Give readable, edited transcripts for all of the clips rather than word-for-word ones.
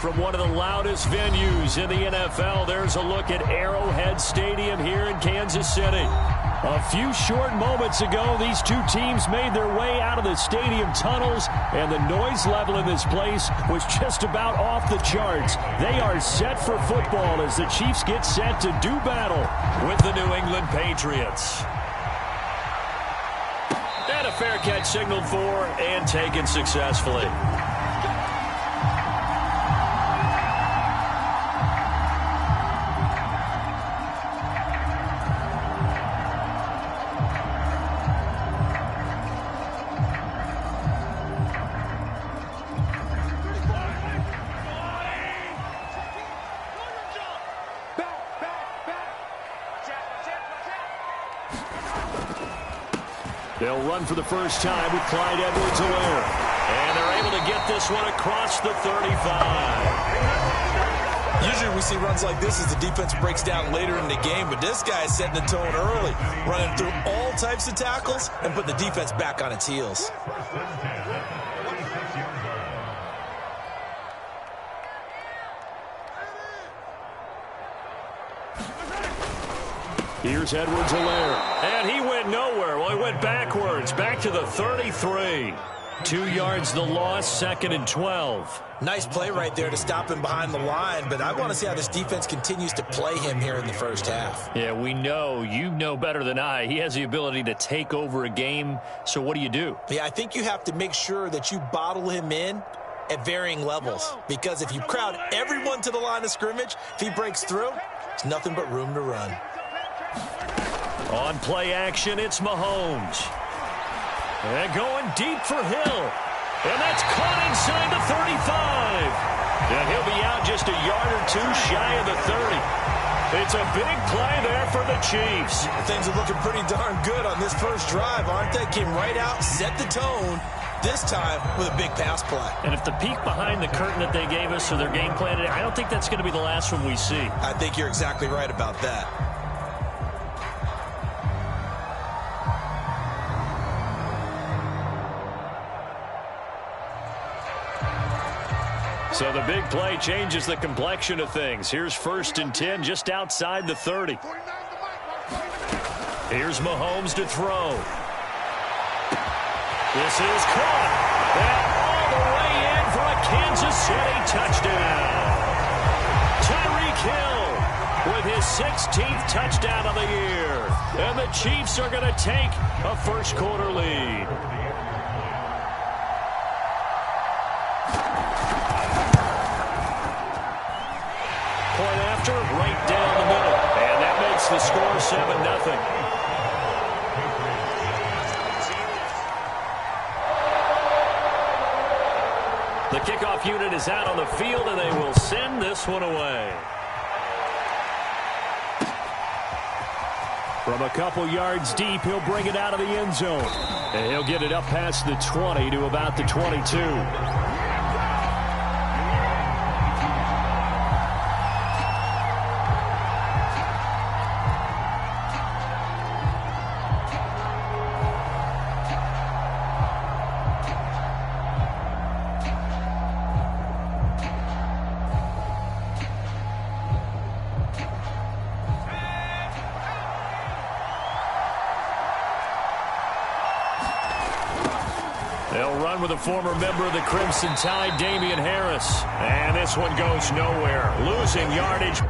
from one of the loudest venues in the NFL. There's a look at Arrowhead Stadium here in Kansas City. A few short moments ago, these two teams made their way out of the stadium tunnels, and the noise level in this place was just about off the charts. They are set for football as the Chiefs get set to do battle with the New England Patriots. And a fair catch signaled for and taken successfully. They'll run for the first time with Clyde Edwards-Helaire. And they're able to get this one across the 35. Usually we see runs like this as the defense breaks down later in the game, but this guy is setting the tone early, running through all types of tackles and putting the defense back on its heels. Here's Edwards-Helaire. And he went nowhere. Well, he went backwards. Back to the 33. 2 yards the loss, 2nd and 12. Nice play right there to stop him behind the line, but I want to see how this defense continues to play him here in the first half. Yeah, we know. You know better than I. He has the ability to take over a game. So what do you do? Yeah, I think you have to make sure that you bottle him in at varying levels, because if you crowd everyone to the line of scrimmage, if he breaks through, there's nothing but room to run. On play action, it's Mahomes. And going deep for Hill. And that's caught inside the 35. And he'll be out just a yard or two shy of the 30. It's a big play there for the Chiefs. Things are looking pretty darn good on this first drive, aren't they? Came right out, set the tone, this time with a big pass play. And if the peek behind the curtain that they gave us or their game plan, I don't think that's going to be the last one we see. I think you're exactly right about that. So the big play changes the complexion of things. Here's 1st and 10 just outside the 30. Here's Mahomes to throw. This is caught. And all the way in for a Kansas City touchdown. Tyreek Hill with his 16th touchdown of the year. And the Chiefs are going to take a first quarter lead. Right down the middle. And that makes the score 7-0. The kickoff unit is out on the field, and they will send this one away. From a couple yards deep, he'll bring it out of the end zone. And he'll get it up past the 20 to about the 22. They'll run with a former member of the Crimson Tide, Damian Harris. And this one goes nowhere. Losing yardage.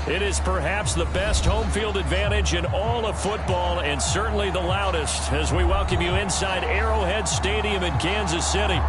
It is perhaps the best home field advantage in all of football and certainly the loudest as we welcome you inside Arrowhead Stadium in Kansas City.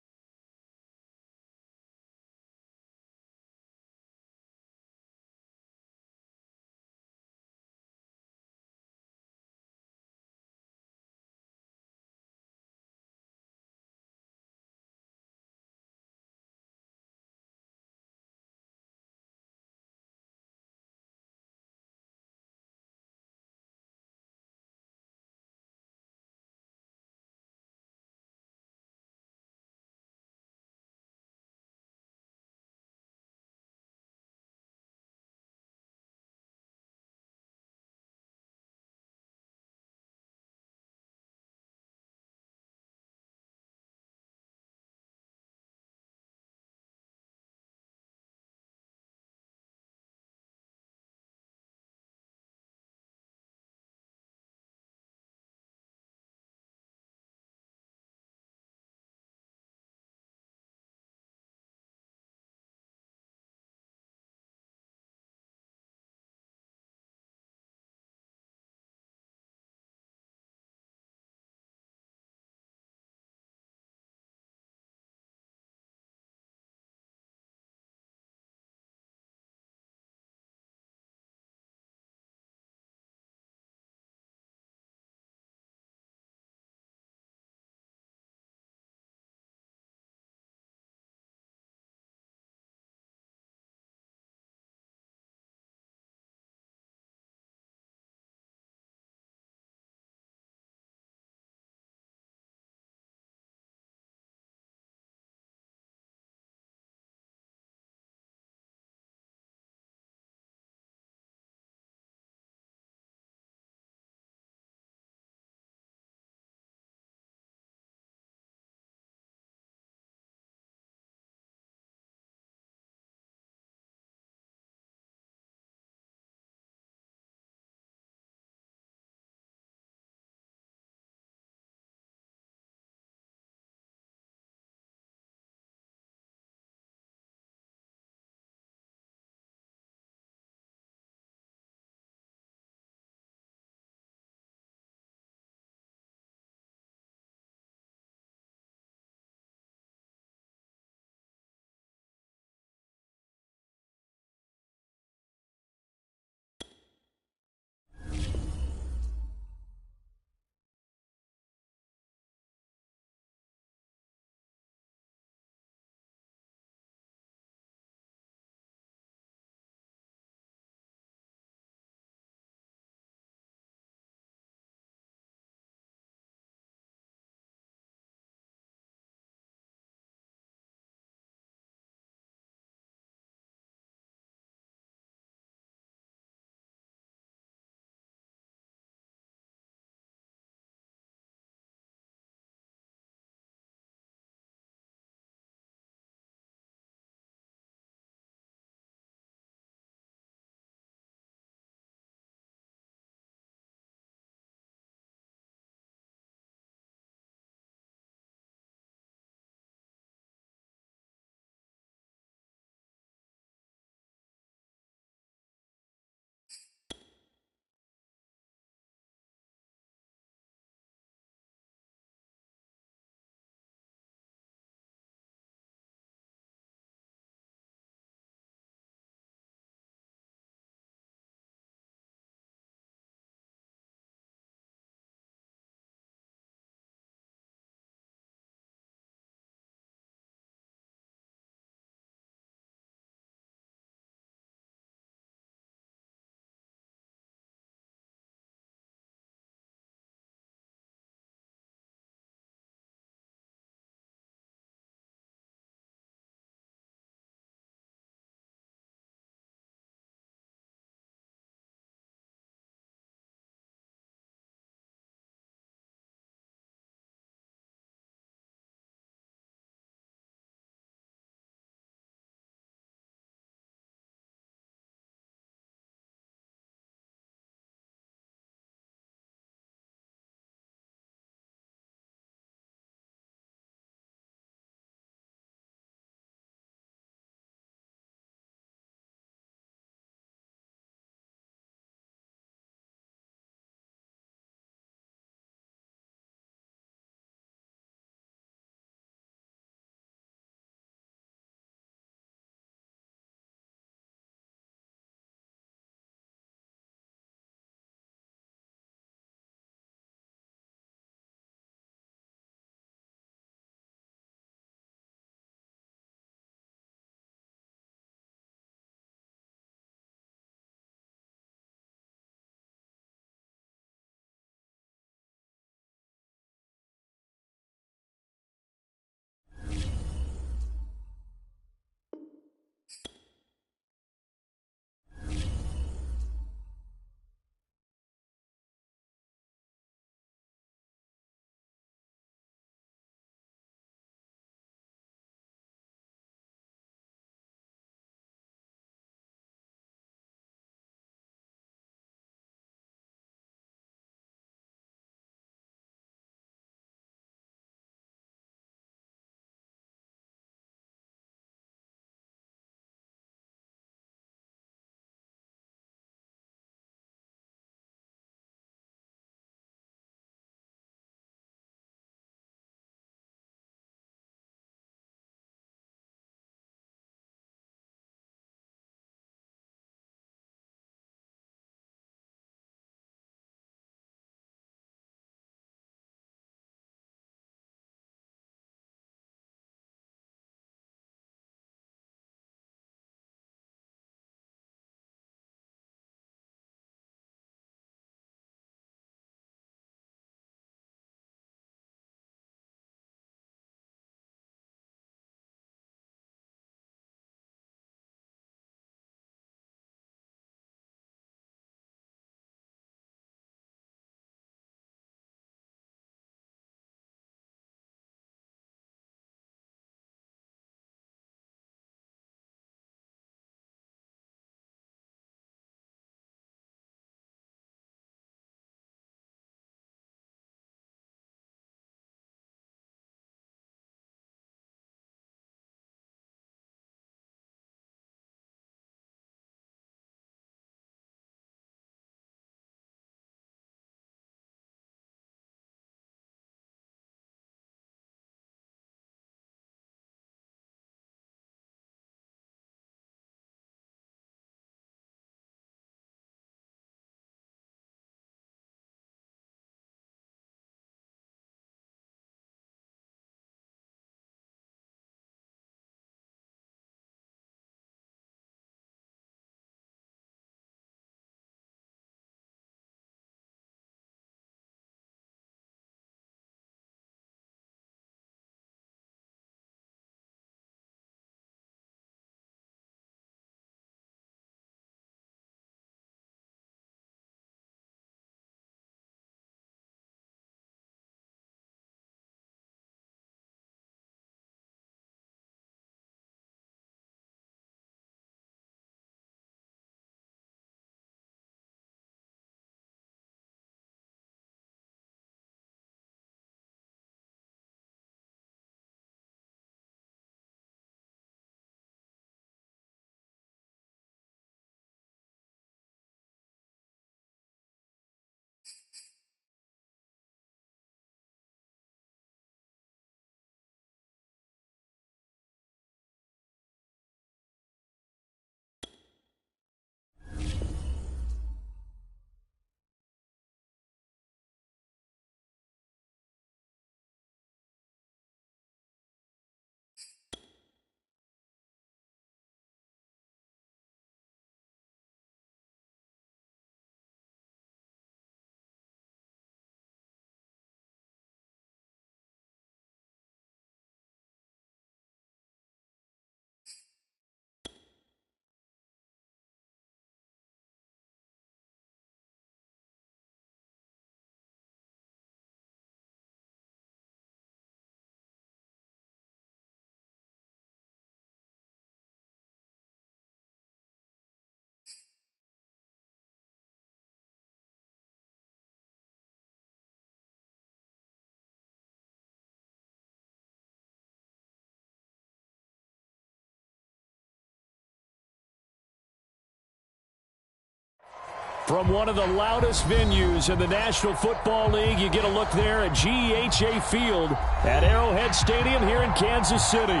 From one of the loudest venues in the National Football League, you get a look there at GEHA Field at Arrowhead Stadium here in Kansas City.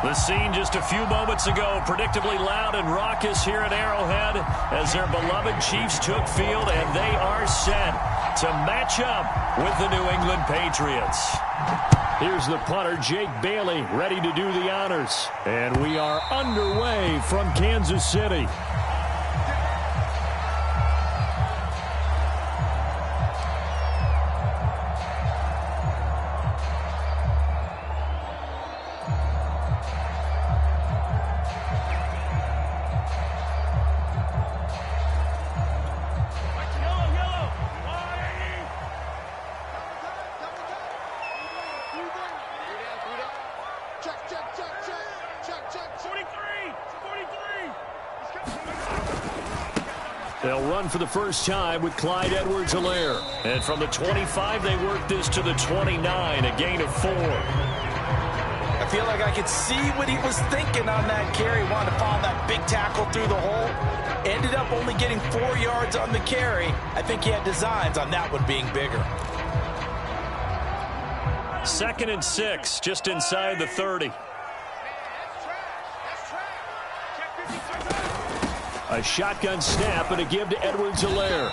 The scene just a few moments ago, predictably loud and raucous here at Arrowhead as their beloved Chiefs took field, and they are set to match up with the New England Patriots. Here's the punter, Jake Bailey, ready to do the honors. And we are underway from Kansas City. They'll run for the first time with Clyde Edwards-Helaire. And from the 25, they work this to the 29, a gain of 4. I feel like I could see what he was thinking on that carry. Wanted to follow that big tackle through the hole. Ended up only getting 4 yards on the carry. I think he had designs on that one being bigger. 2nd and 6, just inside the 30. A shotgun snap and a give to Edwards-Helaire.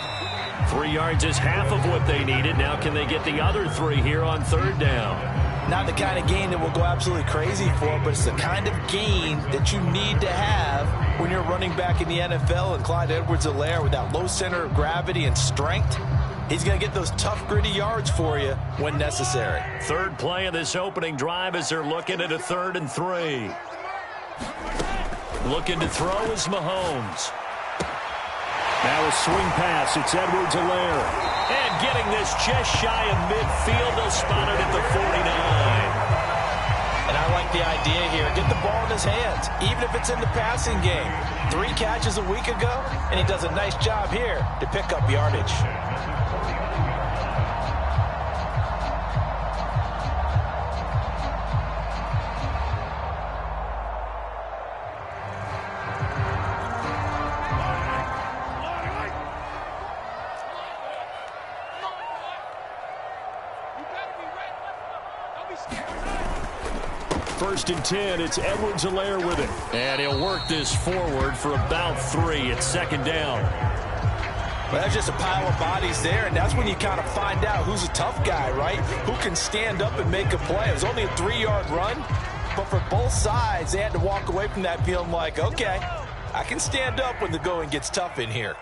3 yards is half of what they needed. Now can they get the other 3 here on 3rd down? Not the kind of gain that will go absolutely crazy for, but it's the kind of gain that you need to have when you're running back in the NFL. And Clyde Edwards-Helaire, with that low center of gravity and strength, he's going to get those tough, gritty yards for you when necessary. 3rd play of this opening drive as they're looking at a 3rd and 3. Looking to throw is Mahomes. Now a swing pass. It's Edwards-Helaire. And getting this just shy of midfield. They'll spot it at the 49. And I like the idea here. Get the ball in his hands, even if it's in the passing game. 3 catches a week ago, and he does a nice job here to pick up yardage. First and 10, it's Edwards-Helaire with it. And he'll work this forward for about 3 at 2nd down. Well, that's just a pile of bodies there, and that's when you kind of find out who's a tough guy, right? Who can stand up and make a play. It was only a 3-yard run, but for both sides, they had to walk away from that feeling like, okay, I can stand up when the going gets tough in here.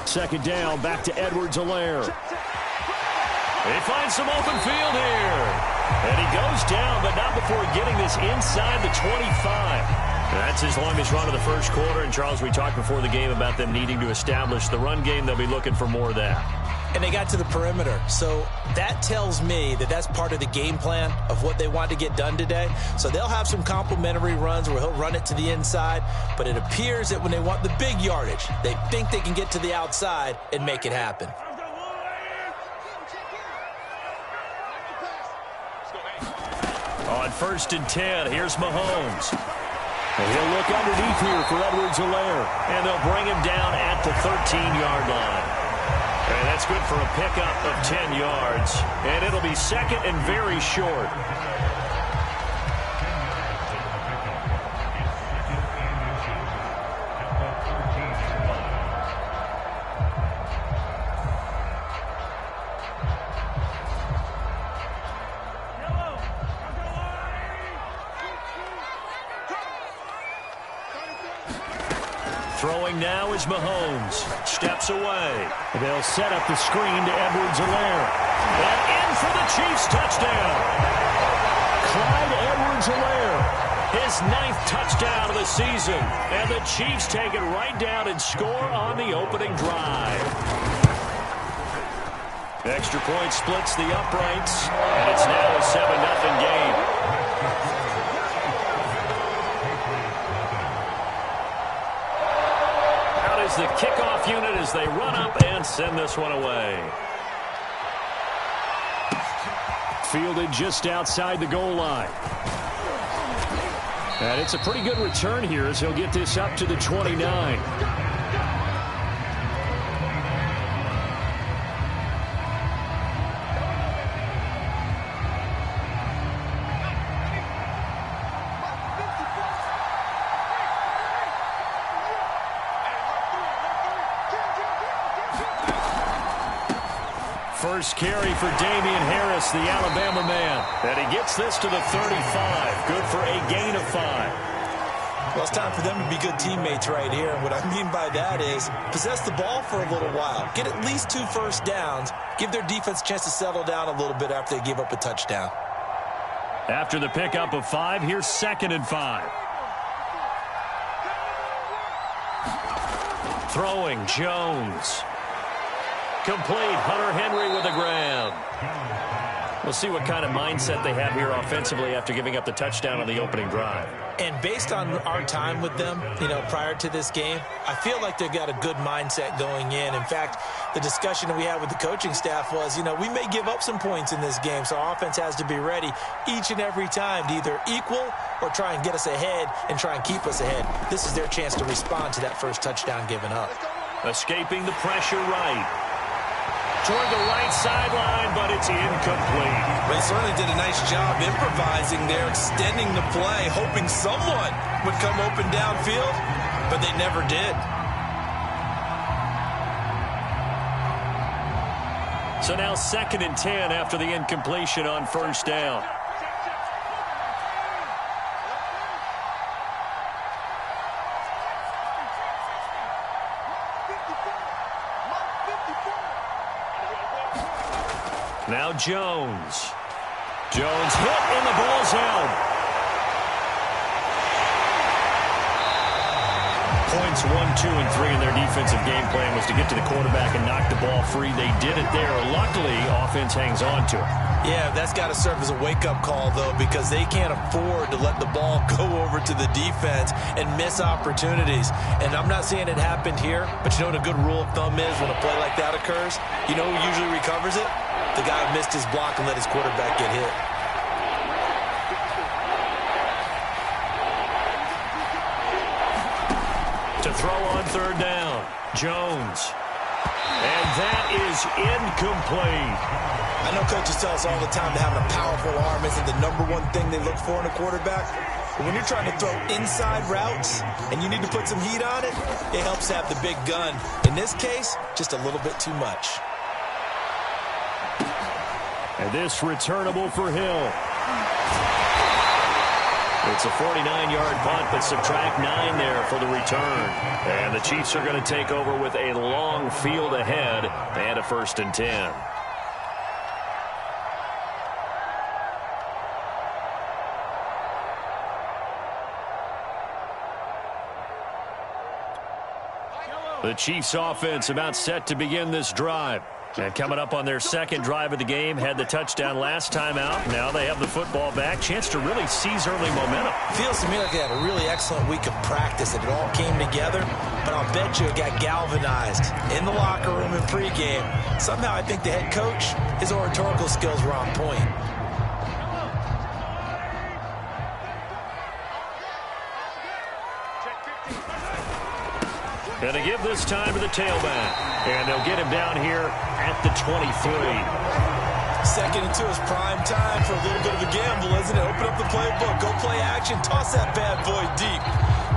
Second down, back to Edwards-Helaire. They find some open field here. And he goes down, but not before getting this inside the 25. That's his longest run of the first quarter. And, Charles, we talked before the game about them needing to establish the run game. They'll be looking for more of that. And they got to the perimeter. So that tells me that that's part of the game plan of what they want to get done today. So they'll have some complementary runs where he'll run it to the inside. But it appears that when they want the big yardage, they think they can get to the outside and make it happen. On 1st and 10, here's Mahomes. And he'll look underneath here for Edwards-Helaire. And they'll bring him down at the 13-yard line. And that's good for a pickup of 10 yards. And it'll be 2nd and very short. Throwing now is Mahomes. Steps away. They'll set up the screen to Edwards-Helaire. And in for the Chiefs touchdown. Clyde Edwards-Helaire. His 9th touchdown of the season. And the Chiefs take it right down and score on the opening drive. Extra point splits the uprights. And it's now a 7-0 game. The kickoff unit as they run up and send this one away. Fielded just outside the goal line. And it's a pretty good return here as he'll get this up to the 29. First carry for Damian Harris, the Alabama man. And he gets this to the 35. Good for a gain of 5. Well, it's time for them to be good teammates right here. And what I mean by that is possess the ball for a little while. Get at least 2 first downs. Give their defense a chance to settle down a little bit after they give up a touchdown. After the pickup of 5, here's 2nd and 5. Throwing, Jones. Complete. Hunter Henry with a grab. We'll see what kind of mindset they have here offensively after giving up the touchdown on the opening drive. And based on our time with them, prior to this game, I feel like they've got a good mindset going in. In fact, the discussion that we had with the coaching staff was, we may give up some points in this game, so our offense has to be ready each and every time to either equal or try and get us ahead and try and keep us ahead. This is their chance to respond to that first touchdown given up. Escaping the pressure right. Toward the right sideline, but it's incomplete. They certainly did a nice job improvising there, extending the play, hoping someone would come open downfield, but they never did. So now 2nd and 10 after the incompletion on first down. Now Jones. Jones hit and the ball's out. Points 1, 2, and 3 in their defensive game plan was to get to the quarterback and knock the ball free. They did it there. Luckily, offense hangs on to it. Yeah, that's got to serve as a wake-up call, though, because they can't afford to let the ball go over to the defense and miss opportunities. And I'm not saying it happened here, but you know what a good rule of thumb is when a play like that occurs? You know who usually recovers it? The guy who missed his block and let his quarterback get hit. To throw on 3rd down, Jones. And that is incomplete. I know coaches tell us all the time that having a powerful arm isn't the #1 thing they look for in a quarterback. But when you're trying to throw inside routes and you need to put some heat on it, it helps to have the big gun. In this case, just a little bit too much. And this returnable for Hill. It's a 49-yard punt, but subtract 9 there for the return. And the Chiefs are going to take over with a long field ahead and a 1st and 10. The Chiefs offense about set to begin this drive. And coming up on their 2nd drive of the game, had the touchdown last time out. Now they have the football back. Chance to really seize early momentum. Feels to me like they had a really excellent week of practice. It all came together, but I'll bet you it got galvanized in the locker room in pregame. Somehow I think the head coach, his oratorical skills were on point. Going to give this time to the tailback. And they'll get him down here at the 23. 2nd and 2 is prime time for a little bit of a gamble, isn't it? Open up the playbook, go play action, toss that bad boy deep.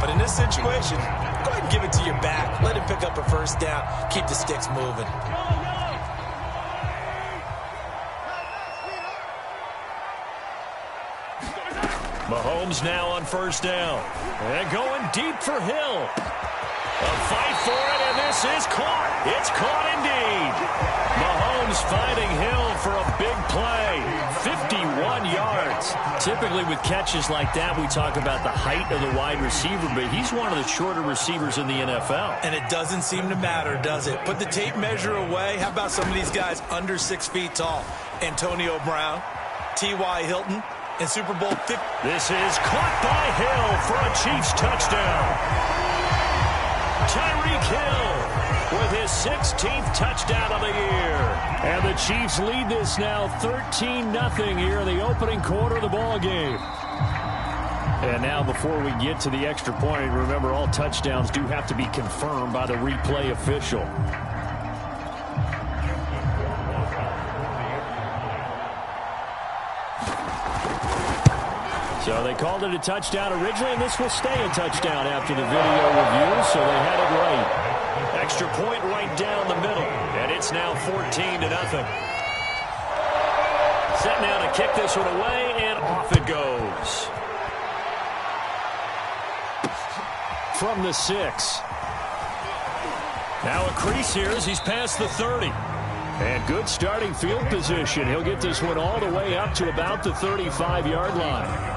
But in this situation, go ahead and give it to your back. Let him pick up a 1st down. Keep the sticks moving. Mahomes now on 1st down. And going deep for Hill. A fight for it, and this is caught. It's caught indeed. Mahomes finding Hill for a big play. 51 yards. Typically with catches like that, we talk about the height of the wide receiver, but he's one of the shorter receivers in the NFL. And it doesn't seem to matter, does it? Put the tape measure away. How about some of these guys under 6 feet tall? Antonio Brown, T.Y. Hilton, and Super Bowl 50. This is caught by Hill for a Chiefs touchdown. Tyreek Hill with his 16th touchdown of the year. And the Chiefs lead this now 13-0 here in the opening quarter of the ball game. And now before we get to the extra point, remember all touchdowns do have to be confirmed by the replay official. So they called it a touchdown originally, and this will stay a touchdown after the video review, so they had it right. Extra point right down the middle, and it's now 14-0. Set now to kick this one away, and off it goes. From the 6. Now a crease here as he's past the 30. And good starting field position. He'll get this one all the way up to about the 35-yard line.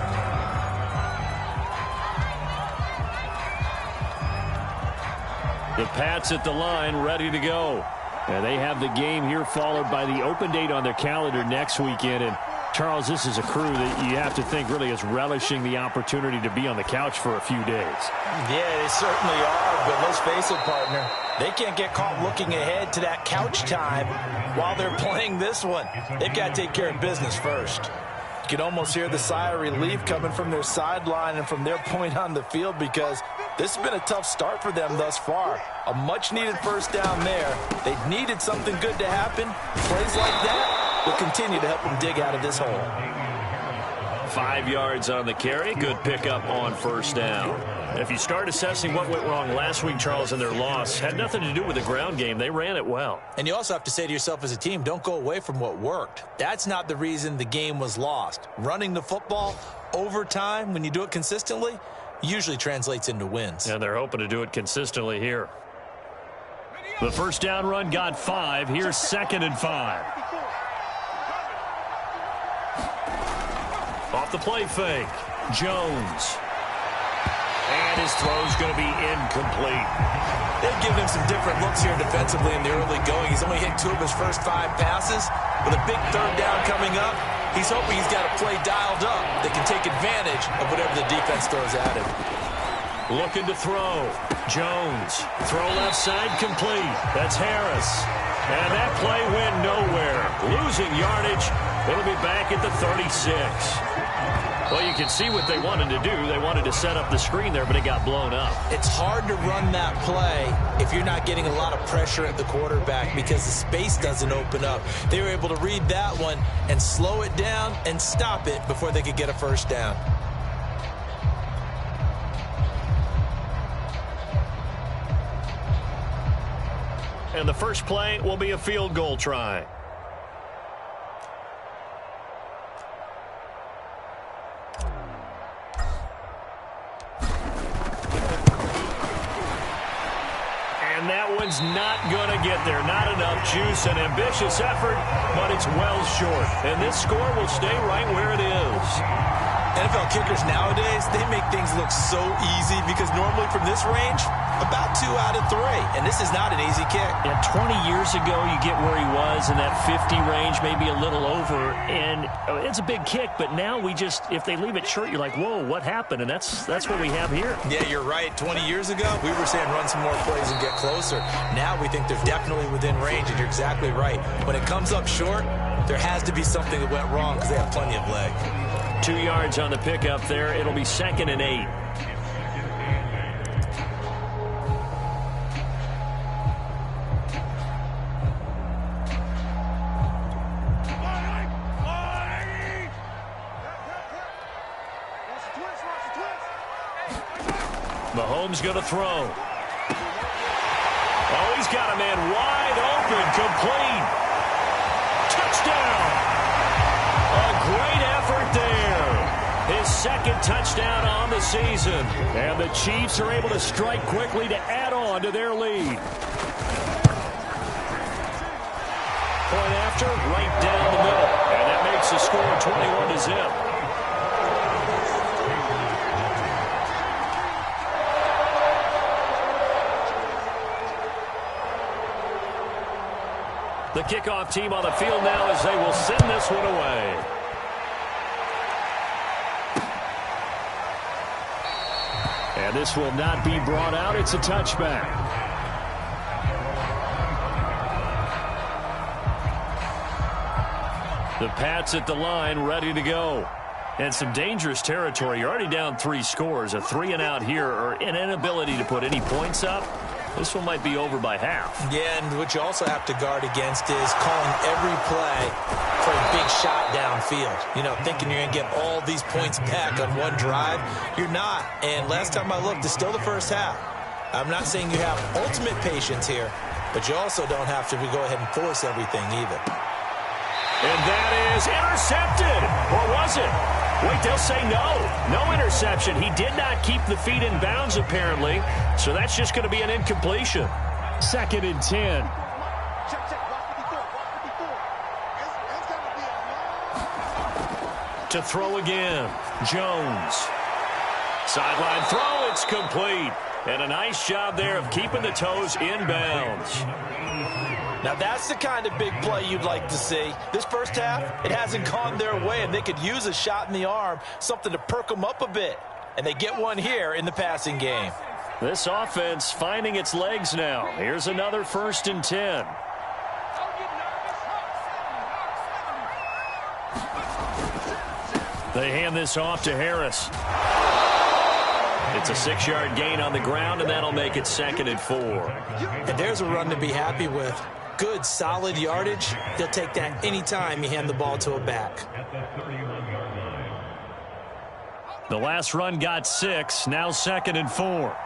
The Pats at the line, ready to go. And they have the game here followed by the open date on their calendar next weekend. And Charles, this is a crew that you have to think really is relishing the opportunity to be on the couch for a few days. Yeah, they certainly are, but let's face it, partner. They can't get caught looking ahead to that couch time while they're playing this one. They've got to take care of business first. You can almost hear the sigh of relief coming from their sideline and from their point on the field because this has been a tough start for them thus far. A much-needed first down there. They needed something good to happen. Plays like that will continue to help them dig out of this hole. 5 yards on the carry. Good pickup on first down. If you start assessing what went wrong last week, Charles, in their loss, had nothing to do with the ground game. They ran it well. And you also have to say to yourself as a team, don't go away from what worked. That's not the reason the game was lost. Running the football over time, when you do it consistently, usually translates into wins. And they're hoping to do it consistently here. The first down run got 5. Here's 2nd and 5. Off the play fake. Jones. And his throw's going to be incomplete. They've given him some different looks here defensively in the early going. He's only hit 2 of his first 5 passes. With a big third down coming up, he's hoping he's got a play dialed up that can take advantage of whatever the defense throws at him. Looking to throw. Jones. Throw left side complete. That's Harris. And that play went nowhere. Losing yardage. It'll be back at the 36. Well, you can see what they wanted to do. They wanted to set up the screen there, but it got blown up. It's hard to run that play if you're not getting a lot of pressure at the quarterback because the space doesn't open up. They were able to read that one and slow it down and stop it before they could get a first down. And the first play will be a field goal try. And that one's not going to get there. Not enough juice. An ambitious effort, but it's well short. And this score will stay right where it is. NFL kickers nowadays, they make things look so easy because normally from this range, about 2 out of 3. And this is not an easy kick. Yeah, 20 years ago, you get where he was in that 50 range, maybe a little over. And it's a big kick, but now we just, if they leave it short, you're like, whoa, what happened? And that's what we have here. Yeah, you're right. 20 years ago, we were saying run some more plays and get closer. Now we think they're definitely within range, and you're exactly right. When it comes up short, there has to be something that went wrong because they have plenty of leg. 2 yards on the pickup there. It'll be 2nd and 8. Mahomes going to throw. Oh, he's got a man wide open, complete. Touchdown. A great effort there. His 2nd touchdown on the season. And the Chiefs are able to strike quickly to add on to their lead. Point after, right down the middle. And that makes the score 21-0. The kickoff team on the field now as they will send this one away. And this will not be brought out. It's a touchback. The Pats at the line, ready to go. And some dangerous territory. You're already down 3 scores. A 3-and-out here, or an inability to put any points up. This one might be over by half. Yeah, and what you also have to guard against is calling every play for a big shot downfield. You know, thinking you're going to get all these points back on one drive. You're not. And last time I looked, it's still the first half. I'm not saying you have ultimate patience here, but you also don't have to go ahead and force everything either. And that is intercepted. Or was it? Wait, they'll say no. No interception. He did not keep the feet in bounds, apparently. So that's just going to be an incompletion. 2nd and 10. To throw again. Jones. Sideline throw. It's complete. And a nice job there of keeping the toes in bounds. Now, that's the kind of big play you'd like to see. This first half, it hasn't gone their way, and they could use a shot in the arm, something to perk them up a bit. And they get one here in the passing game. This offense finding its legs now. Here's another 1st and 10. They hand this off to Harris. It's a 6-yard gain on the ground, and that'll make it 2nd and 4. And there's a run to be happy with. Good, solid yardage. They'll take that anytime you hand the ball to a back. The last run got 6. Now 2nd and 4.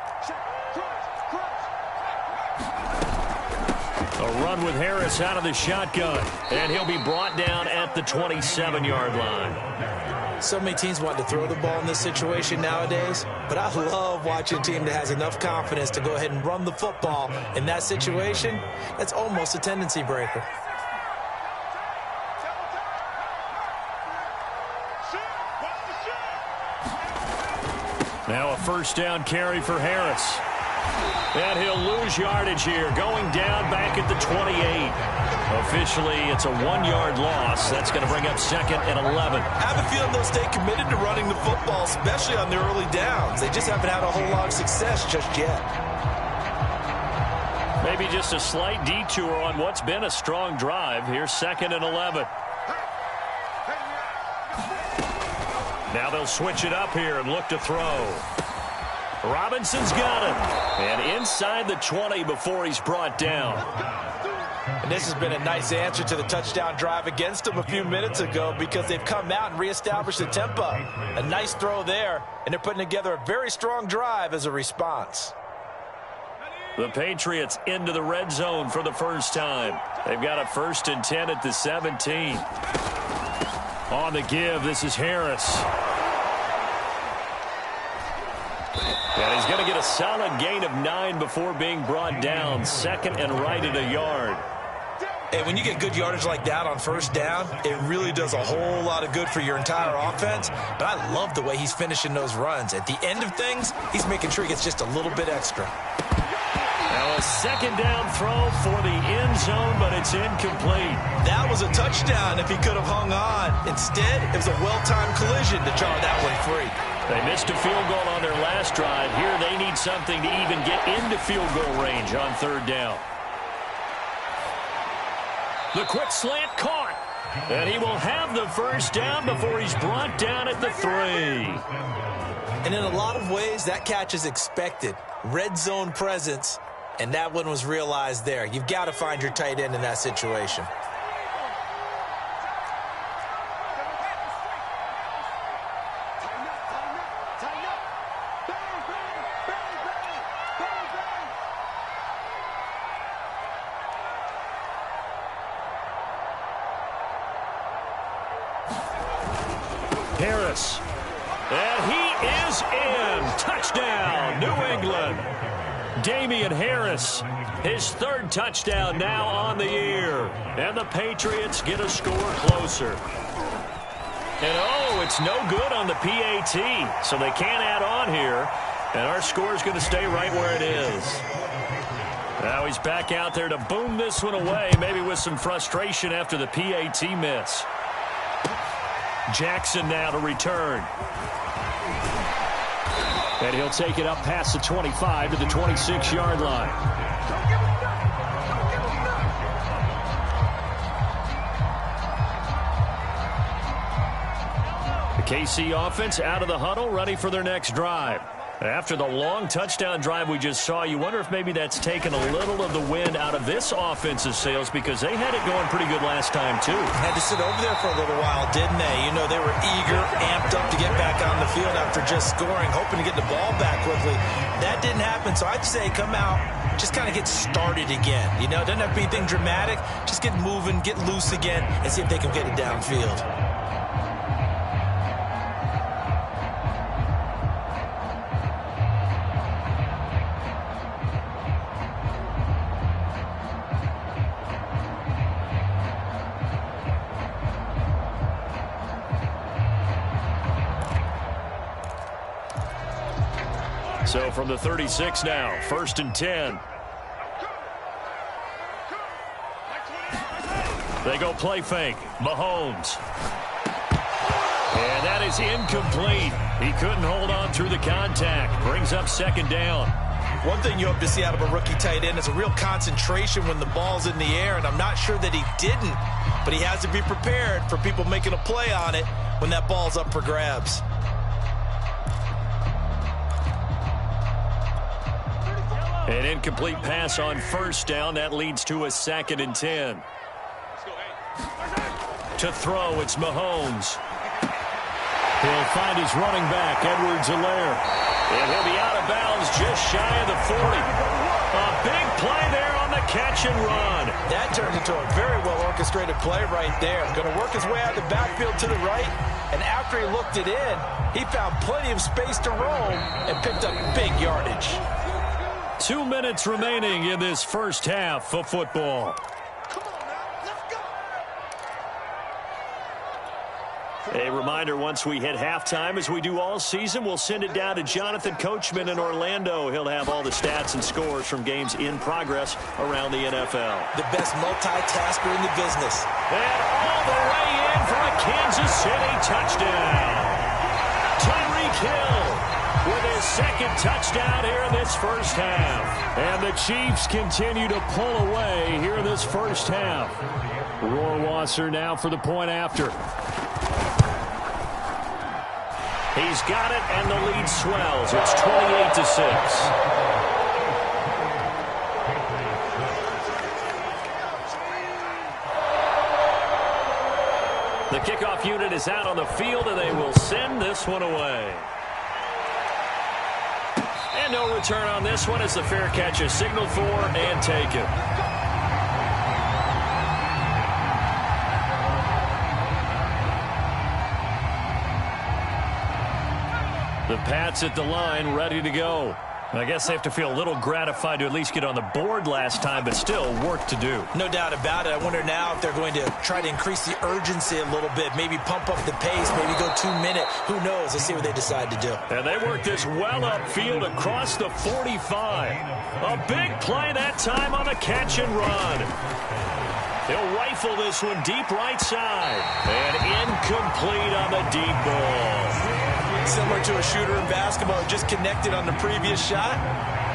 A run with Harris out of the shotgun. And he'll be brought down at the 27-yard line. So many teams want to throw the ball in this situation nowadays, but I love watching a team that has enough confidence to go ahead and run the football. In that situation, that's almost a tendency breaker. Now a 1st down carry for Harris. And he'll lose yardage here, going down back at the 28. Officially, it's a 1-yard loss. That's going to bring up 2nd and 11. I have a feeling they'll stay committed to running the football, especially on their early downs. They just haven't had a whole lot of success just yet. Maybe just a slight detour on what's been a strong drive. Here's 2nd and 11. Now they'll switch it up here and look to throw. Robinson's got him. And inside the 20 before he's brought down. And this has been a nice answer to the touchdown drive against them a few minutes ago because they've come out and reestablished the tempo. A nice throw there, and they're putting together a very strong drive as a response. The Patriots into the red zone for the first time. They've got a 1st and 10 at the 17. On the give, this is Harris. And he's going to get a solid gain of 9 before being brought down. 2nd and right at a yard. And when you get good yardage like that on 1st down, it really does a whole lot of good for your entire offense. But I love the way he's finishing those runs. At the end of things, he's making sure he gets just a little bit extra. Now a 2nd down throw for the end zone, but it's incomplete. That was a touchdown if he could have hung on. Instead, it was a well-timed collision to jar that one free. They missed a field goal on their last drive. Here they need something to even get into field goal range on 3rd down. The quick slant caught. And he will have the 1st down before he's brought down at the 3. And in a lot of ways, that catch is expected. Red zone presence, and that one was realized there. You've got to find your tight end in that situation. Harris. And he is in. Touchdown, New England. Damian Harris, his 3rd touchdown now on the year. And the Patriots get a score closer. And oh, it's no good on the PAT, so they can't add on here. And our score is going to stay right where it is. Now he's back out there to boom this one away, maybe with some frustration after the PAT miss. Jackson now to return. And he'll take it up past the 25 to the 26-yard line. The KC offense out of the huddle, ready for their next drive. After the long touchdown drive we just saw, you wonder if maybe that's taken a little of the wind out of this offense's sails, because they had it going pretty good last time, too. Had to sit over there for a little while, didn't they? You know, they were eager, amped up to get back on the field after just scoring, hoping to get the ball back quickly. That didn't happen, so I'd say come out, just kind of get started again. You know, doesn't have to be anything dramatic. Just get moving, get loose again, and see if they can get it downfield. So from the 36 now, 1st and 10. They go play fake. Mahomes. And that is incomplete. He couldn't hold on through the contact. Brings up 2nd down. One thing you hope to see out of a rookie tight end is a real concentration when the ball's in the air, and I'm not sure that he didn't, but he has to be prepared for people making a play on it when that ball's up for grabs. An incomplete pass on 1st down. That leads to a 2nd and 10. To throw, it's Mahomes. He'll find his running back, Edwards-Helaire. And he'll be out of bounds just shy of the 40. A big play there on the catch and run. That turned into a very well-orchestrated play right there. Going to work his way out of the backfield to the right. And after he looked it in, he found plenty of space to roam and picked up big yardage. 2 minutes remaining in this first half of football. A reminder, once we hit halftime, as we do all season, we'll send it down to Jonathan Coachman in Orlando. He'll have all the stats and scores from games in progress around the NFL. The best multitasker in the business. And all the way in for a Kansas City touchdown. Tyreek Hill with his 2nd touchdown here in this first half. And the Chiefs continue to pull away here in this first half. Rohrwasser now for the point after. He's got it, and the lead swells. It's 28-6. The kickoff unit is out on the field, and they will send this one away. And no return on this one as the fair catch is signaled for and taken. The Pats at the line, ready to go. I guess they have to feel a little gratified to at least get on the board last time, but still work to do. No doubt about it. I wonder now if they're going to try to increase the urgency a little bit, maybe pump up the pace, maybe go 2 minute. Who knows? Let's see what they decide to do. And they work this well upfield across the 45. A big play that time on the catch and run. They'll rifle this one deep right side. And incomplete on the deep ball. Similar to a shooter in basketball, just connected on the previous shot.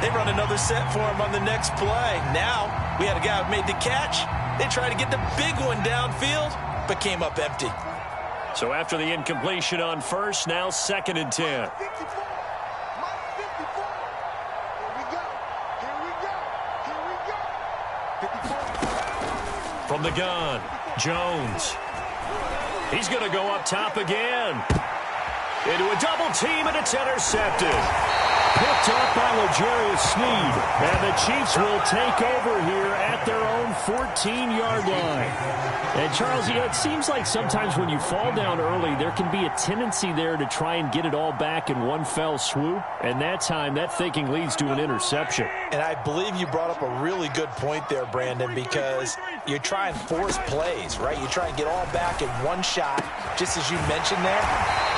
They run another set for him on the next play. Now, we had a guy who made the catch. They tried to get the big one downfield, but came up empty. So after the incompletion on 1st, now 2nd and 10. From the gun, Jones. He's going to go up top again. Into a double team, and it's intercepted. Picked up by L'Jarius Sneed. And the Chiefs will take over here at their own 14-yard line. And, Charles, you know, it seems like sometimes when you fall down early, there can be a tendency there to try and get it all back in one fell swoop. And that time, that thinking leads to an interception. And I believe you brought up a really good point there, Brandon, because you try and force plays, right? You try and get all back in one shot, just as you mentioned there.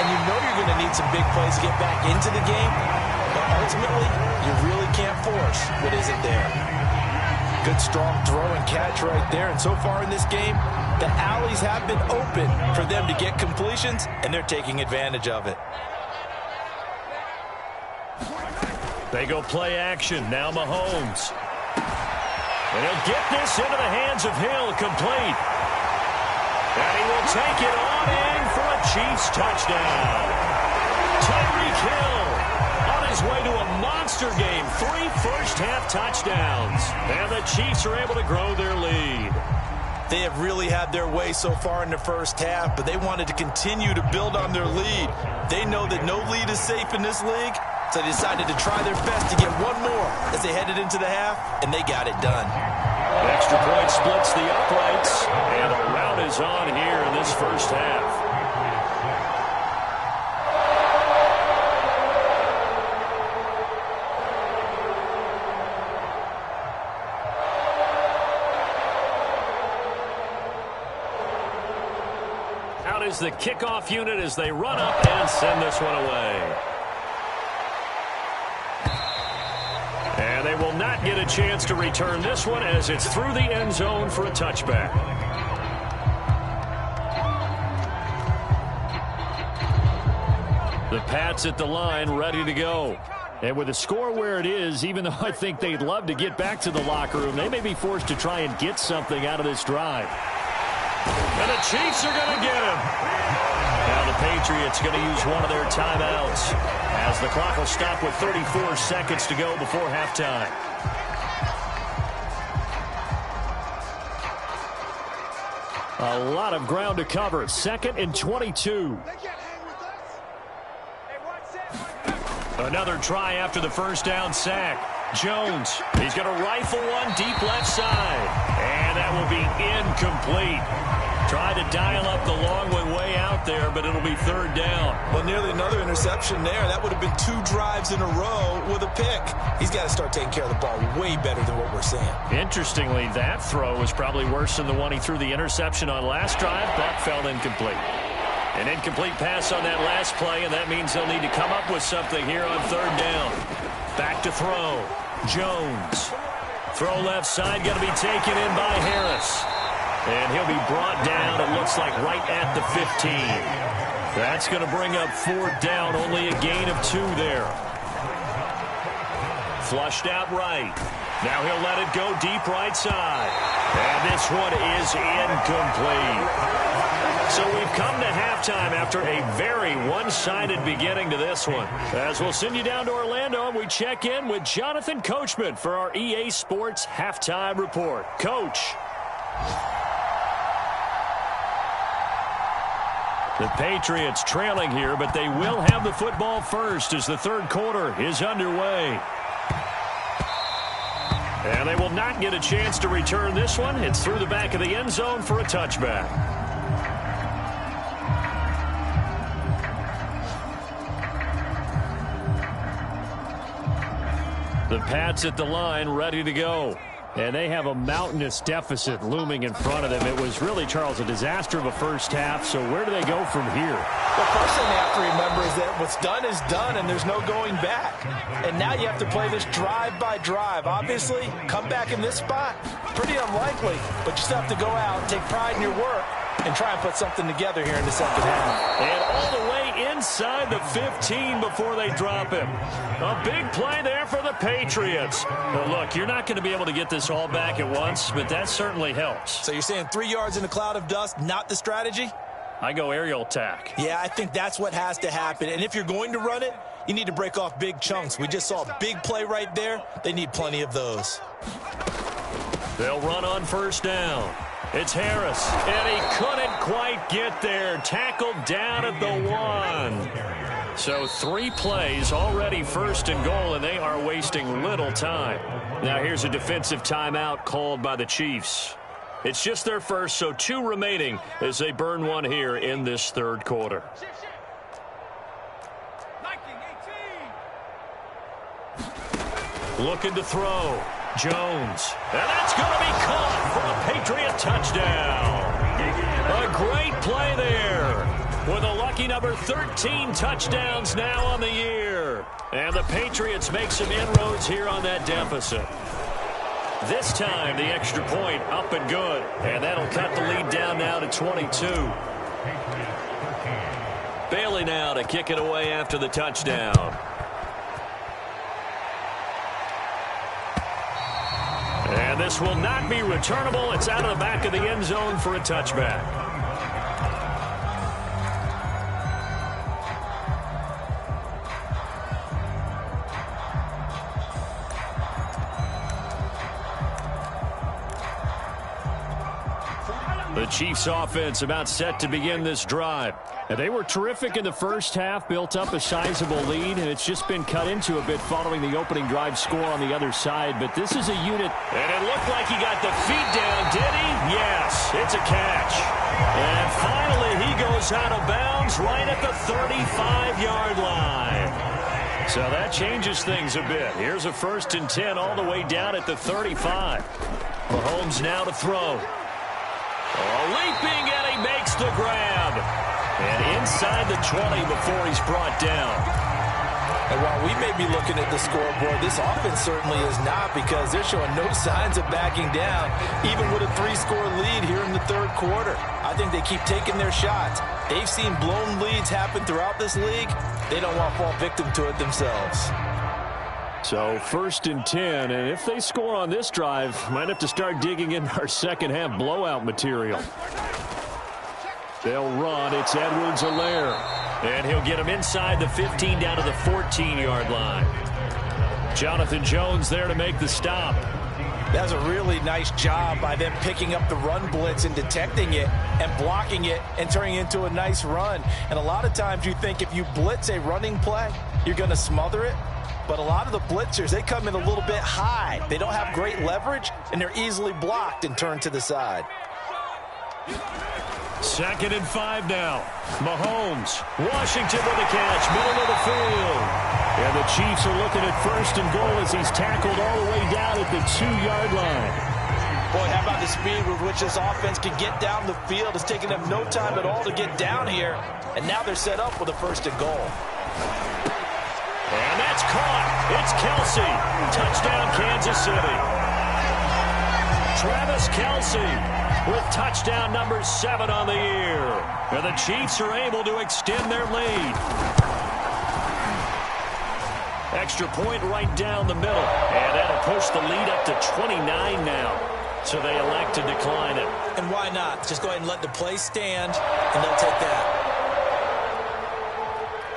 And you know you're going to need some big plays to get back into the game. But ultimately, you really can't force what isn't there. Good, strong throw and catch right there. And so far in this game, the alleys have been open for them to get completions, and they're taking advantage of it. They go play action. Now Mahomes. And he'll get this into the hands of Hill, complete. And he will take it on in for a Chiefs touchdown. Tyreek Hill on his way to a monster game. 3 first-half touchdowns. And the Chiefs are able to grow their lead. They have really had their way so far in the first half, but they wanted to continue to build on their lead. They know that no lead is safe in this league, so they decided to try their best to get one more as they headed into the half, and they got it done. Extra point splits the uprights, and a rout is on here in this first half. Out is the kickoff unit as they run up and send this one away. And they will not get a chance to return this one as it's through the end zone for a touchback. The Pats at the line ready to go. And with the score where it is, even though I think they'd love to get back to the locker room, they may be forced to try and get something out of this drive. And the Chiefs are going to get him. Now the Patriots going to use one of their timeouts as the clock will stop with 34 seconds to go before halftime. A lot of ground to cover. 2nd and 22. Another try after the first down sack. Jones, he's going to rifle one deep left side. And that will be incomplete. Tried to dial up the long one way out there, but it'll be 3rd down. Well, nearly another interception there. That would have been 2 drives in a row with a pick. He's got to start taking care of the ball way better than what we're seeing. Interestingly, that throw was probably worse than the one he threw the interception on last drive. That fell incomplete. An incomplete pass on that last play, and that means they'll need to come up with something here on 3rd down. Back to throw. Jones. Throw left side, going to be taken in by Harris. And he'll be brought down, it looks like, right at the 15. That's going to bring up 4th down, only a gain of 2 there. Flushed out right. Now he'll let it go deep right side. And this one is incomplete. So we've come to halftime after a very one-sided beginning to this one. As we'll send you down to Orlando, and we check in with Jonathan Coachman for our EA Sports Halftime Report. Coach. The Patriots trailing here, but they will have the football first as the 3rd quarter is underway. And they will not get a chance to return this one. It's through the back of the end zone for a touchback. The Pats at the line ready to go. And they have a mountainous deficit looming in front of them. It was really, Charles, a disaster of a first half. So where do they go from here? The first thing they have to remember is that what's done is done, and there's no going back. And now you have to play this drive by drive. Obviously, come back in this spot, pretty unlikely. But you still have to go out, take pride in your work, and try and put something together here in the second half. And all the way inside the 15 before they drop him. A big play there for the Patriots. But look, you're not going to be able to get this all back at once, but that certainly helps. So you're saying 3 yards in a cloud of dust, not the strategy? I go aerial attack. Yeah, I think that's what has to happen. And if you're going to run it, you need to break off big chunks. We just saw a big play right there. They need plenty of those. They'll run on 1st down. It's Harris, and he couldn't quite get there. Tackled down at the 1. So 3 plays, already 1st and goal, and they are wasting little time. Now here's a defensive timeout called by the Chiefs. It's just their first, so 2 remaining as they burn one here in this 3rd quarter. Looking to throw. Jones. And that's going to be caught for a Patriot touchdown. A great play there. With a lucky number 13 touchdowns now on the year. And the Patriots make some inroads here on that deficit. This time the extra point up and good. And that'll cut the lead down now to 22. Bailey now to kick it away after the touchdown. And this will not be returnable. It's out of the back of the end zone for a touchback. The Chiefs offense about set to begin this drive. And they were terrific in the first half, built up a sizable lead, and it's just been cut into a bit following the opening drive score on the other side. But this is a unit. And it looked like he got the feet down, did he? Yes, it's a catch. And finally he goes out of bounds right at the 35-yard line. So that changes things a bit. Here's a 1st and 10 all the way down at the 35. Mahomes now to throw. Leaping, and he makes the grab. And inside the 20 before he's brought down. And while we may be looking at the scoreboard, this offense certainly is not, because they're showing no signs of backing down, even with a 3-score lead here in the third quarter. I think they keep taking their shots. They've seen blown leads happen throughout this league. They don't want to fall victim to it themselves. So 1st and 10, and if they score on this drive, might have to start digging in our second half blowout material. They'll run. It's Edwards-Helaire. And he'll get him inside the 15 down to the 14-yard line. Jonathan Jones there to make the stop. That's a really nice job by them picking up the run blitz and detecting it and blocking it and turning it into a nice run. And a lot of times you think if you blitz a running play, you're going to smother it. But a lot of the blitzers, they come in a little bit high. They don't have great leverage, and they're easily blocked and turned to the side. 2nd and 5 now. Mahomes. Washington with a catch, middle of the field. And the Chiefs are looking at 1st and goal as he's tackled all the way down at the 2-yard line. Boy, how about the speed with which this offense can get down the field? It's taking them no time at all to get down here. And now they're set up with a 1st and goal. And that's caught. It's Kelce. Touchdown, Kansas City. Travis Kelce with touchdown number 7 on the year. And the Chiefs are able to extend their lead. Extra point right down the middle. And that'll push the lead up to 29 now. So they elect to decline it. And why not? Just go ahead and let the play stand, and they'll take that.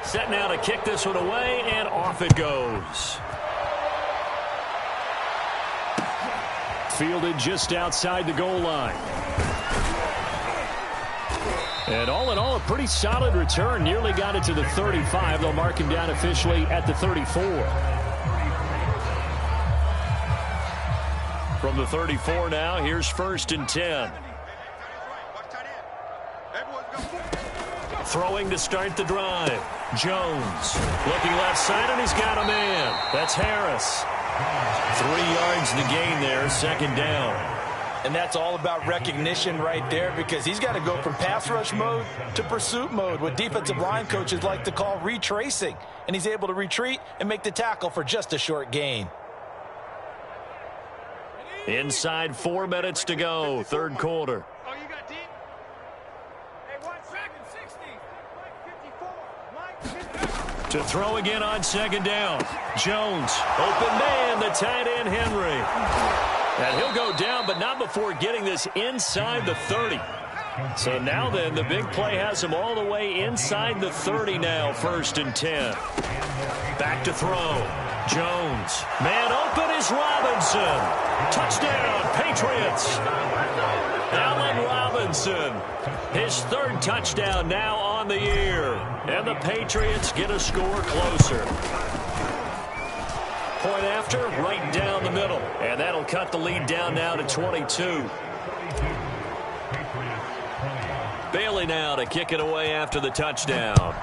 Set now to kick this one away, and off it goes. Fielded just outside the goal line. And all in all, a pretty solid return. Nearly got it to the 35. They'll mark him down officially at the 34. From the 34 now, here's 1st and 10. Throwing to start the drive. Jones looking left side, and he's got a man. That's Harris. 3 yards to gain there, 2nd down. And that's all about recognition right there, because he's got to go from pass rush mode to pursuit mode, what defensive line coaches like to call retracing. And he's able to retreat and make the tackle for just a short gain. Inside 4 minutes to go, third quarter. To throw again on 2nd down. Jones, open man, the tight end Henry. And he'll go down, but not before getting this inside the 30. So now then, the big play has him all the way inside the 30 now, 1st and 10. Back to throw. Jones. Man open is Robinson. Touchdown, Patriots. Allen Robinson. His 3rd touchdown now on the year. And the Patriots get a score closer. Point after, right down the middle. And that'll cut the lead down now to 22. Bailey now to kick it away after the touchdown.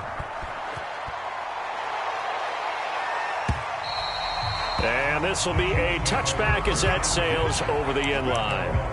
And this will be a touchback as that sails over the end line.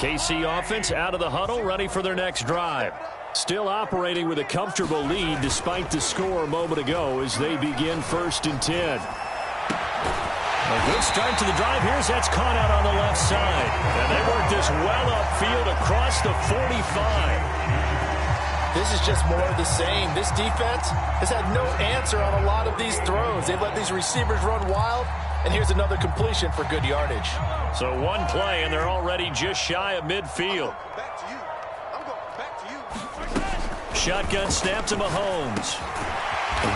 KC offense out of the huddle, ready for their next drive. Still operating with a comfortable lead despite the score a moment ago as they begin 1st and 10. A good start to the drive. Here's that's caught out on the left side. And they work this well upfield across the 45. This is just more of the same. This defense has had no answer on a lot of these throws. They've let these receivers run wild, and here's another completion for good yardage. So one play, and they're already just shy of midfield. Shotgun snap to Mahomes.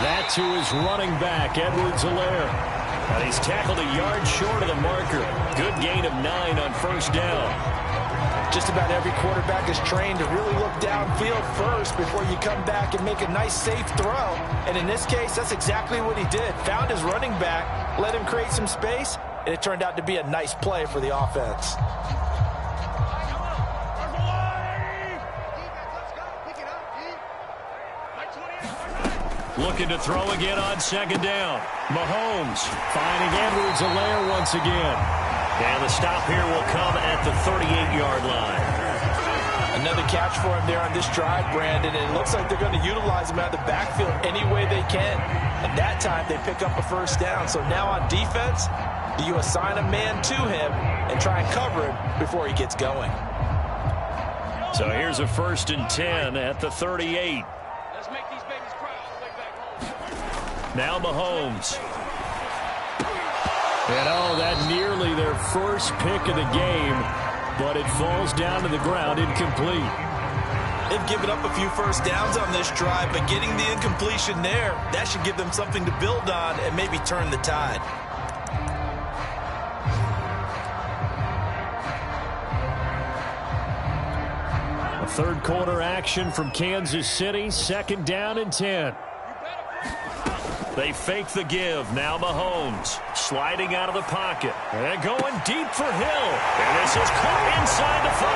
That to his running back, Edwards-Helaire. And he's tackled a yard short of the marker. Good gain of 9 on first down. Just about every quarterback is trained to really look downfield first before you come back and make a nice, safe throw. And in this case, that's exactly what he did. Found his running back, let him create some space, and it turned out to be a nice play for the offense. Looking to throw again on second down. Mahomes finding Edwards-Helaire once again. And the stop here will come at the 38-yard line. Another catch for him there on this drive, Brandon. And it looks like they're going to utilize him out of the backfield any way they can. And that time they pick up a first down. So now on defense, you assign a man to him and try and cover him before he gets going. So here's a 1st and 10 at the 38. Let's make these babies cry all the way back home. Now Mahomes. And oh, that nearly their first pick of the game, but it falls down to the ground incomplete. They've given up a few first downs on this drive, but getting the incompletion there, that should give them something to build on and maybe turn the tide. A third quarter action from Kansas City, 2nd down and 10. They fake the give. Now Mahomes sliding out of the pocket. And going deep for Hill. And this is caught inside the 5.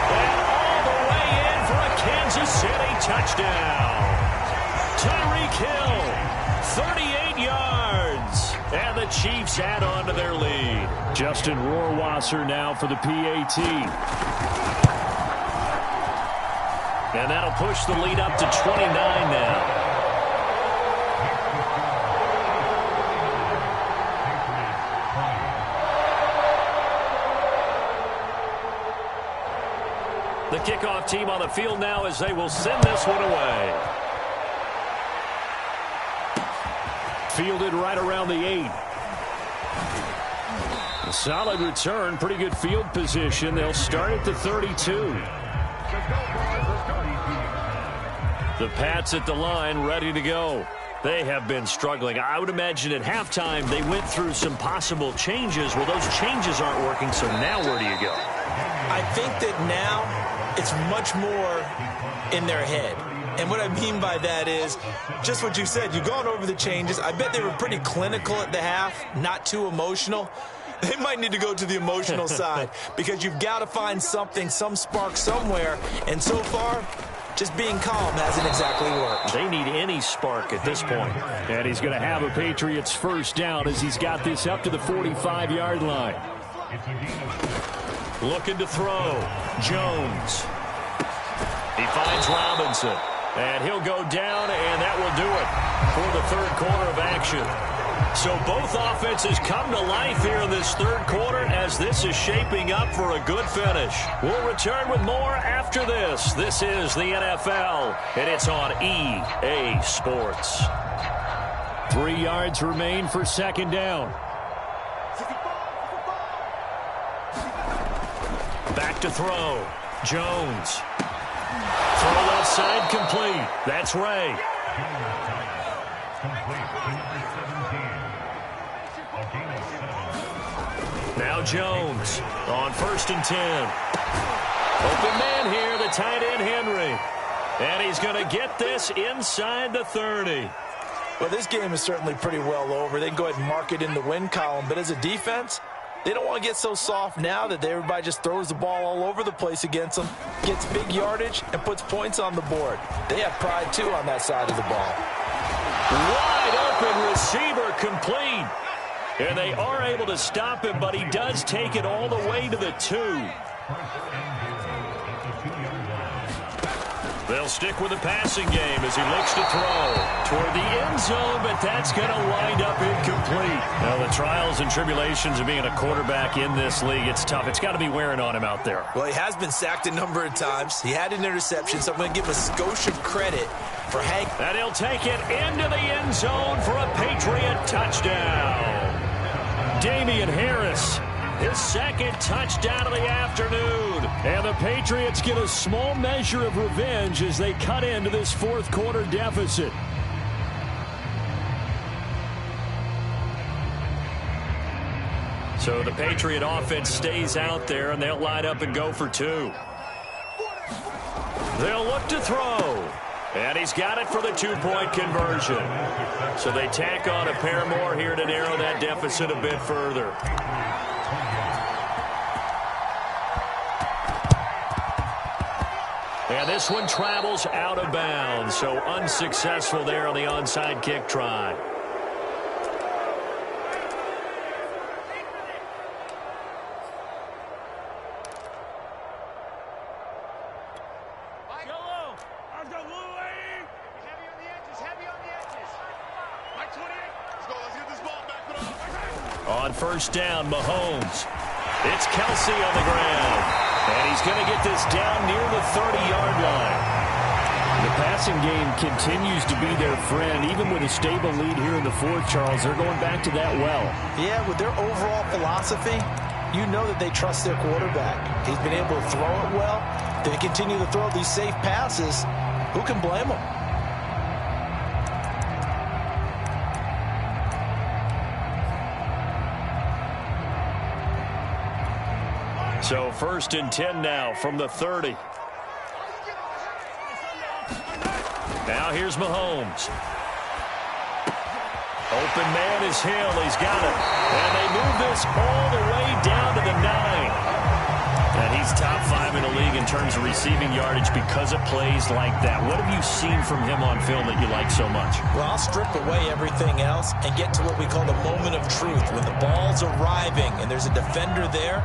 And all the way in for a Kansas City touchdown. Tyreek Hill, 38 yards. And the Chiefs add on to their lead. Justin Rohrwasser now for the PAT. And that'll push the lead up to 29 now. The kickoff team on the field now as they will send this one away. Fielded right around the 8. A solid return, pretty good field position. They'll start at the 32. The Pats at the line, ready to go. They have been struggling. I would imagine at halftime they went through some possible changes. Well, those changes aren't working, so now where do you go? I think that now it's much more in their head. And what I mean by that is just what you said. You've gone over the changes. I bet they were pretty clinical at the half, not too emotional. They might need to go to the emotional side because you've got to find something, some spark somewhere. And so far, just being calm hasn't exactly worked. They need any spark at this point. And he's going to have a Patriots first down as he's got this up to the 45-yard line. Looking to throw. Jones. He finds Robinson. And he'll go down, and that will do it for the third quarter of action. So both offenses come to life here in this third quarter as this is shaping up for a good finish. We'll return with more after this. This is the NFL, and it's on EA Sports. 3 yards remain for second down. Back to throw. Jones. Throw left side complete. That's Ray. Now Jones on 1st and 10. Open man here, the tight end Henry. And he's going to get this inside the 30. Well, this game is certainly pretty well over. They can go ahead and mark it in the win column. But as a defense, they don't want to get so soft now that everybody just throws the ball all over the place against them, gets big yardage, and puts points on the board. They have pride, too, on that side of the ball. Wide open receiver complete. And they are able to stop him, but he does take it all the way to the 2. They'll stick with the passing game as he looks to throw toward the end zone, but that's going to wind up incomplete. Now, the trials and tribulations of being a quarterback in this league, it's tough. It's got to be wearing on him out there. Well, he has been sacked a number of times. He had an interception, so I'm going to give him a skosh of credit for Hank. And he'll take it into the end zone for a Patriot touchdown. Damian Harris, his second touchdown of the afternoon. And the Patriots get a small measure of revenge as they cut into this fourth quarter deficit. So the Patriot offense stays out there, and they'll line up and go for two. They'll look to throw. And he's got it for the two-point conversion. So they tack on a pair more here to narrow that deficit a bit further. And this one travels out of bounds, so unsuccessful there on the onside kick try. On first down, Mahomes. It's Kelsey on the ground. And he's going to get this down near the 30-yard line. The passing game continues to be their friend. Even with a stable lead here in the fourth, Charles, they're going back to that well. Yeah, with their overall philosophy, you know that they trust their quarterback. He's been able to throw it well. They continue to throw these safe passes. Who can blame them? So first and 10 now from the 30. Now here's Mahomes. Open man is Hill. He's got it. And they move this all the way down to the 9. And he's top 5 in the league in terms of receiving yardage because of plays like that. What have you seen from him on film that you like so much? Well, I'll strip away everything else and get to what we call the moment of truth. When the ball's arriving and there's a defender there,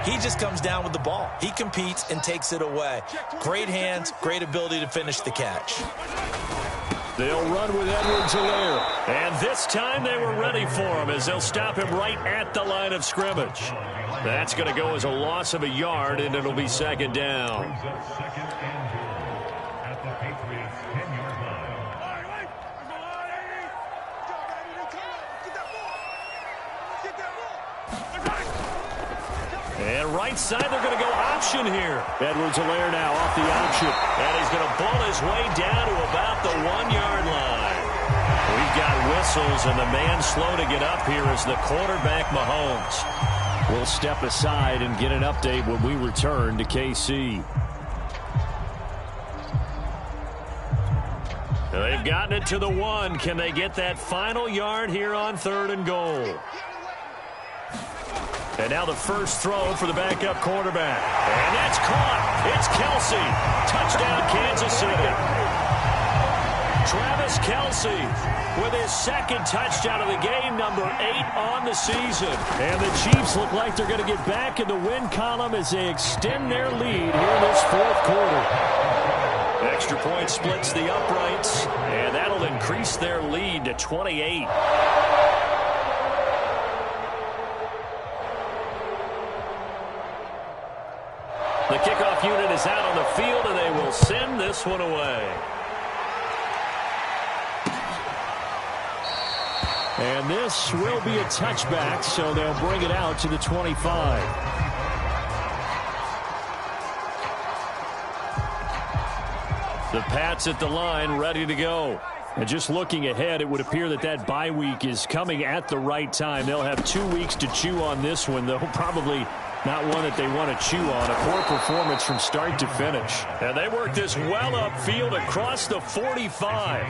he just comes down with the ball. He competes and takes it away. Great hands, great ability to finish the catch. They'll run with Edwards-Helaire. And this time they were ready for him as they'll stop him right at the line of scrimmage. That's going to go as a loss of a yard, and it'll be second down. And right side, they're going to go option here. Edwards-Helaire now off the option. And he's going to bull his way down to about the 1-yard line. We've got whistles, and the man slow to get up here is the quarterback, Mahomes. We'll step aside and get an update when we return to KC. They've gotten it to the 1. Can they get that final yard here on 3rd and goal? And now the first throw for the backup quarterback. And that's caught. It's Kelsey. Touchdown, Kansas City. Travis Kelsey with his second touchdown of the game, number 8 on the season. And the Chiefs look like they're going to get back in the win column as they extend their lead here in this fourth quarter. Extra point splits the uprights, and that'll increase their lead to 28. The kickoff unit is out on the field, and they will send this one away. And this will be a touchback, so they'll bring it out to the 25. The Pats at the line, ready to go. And just looking ahead, it would appear that that bye week is coming at the right time. They'll have 2 weeks to chew on this one, though probably not one that they want to chew on. A poor performance from start to finish. And they work this well upfield across the 45.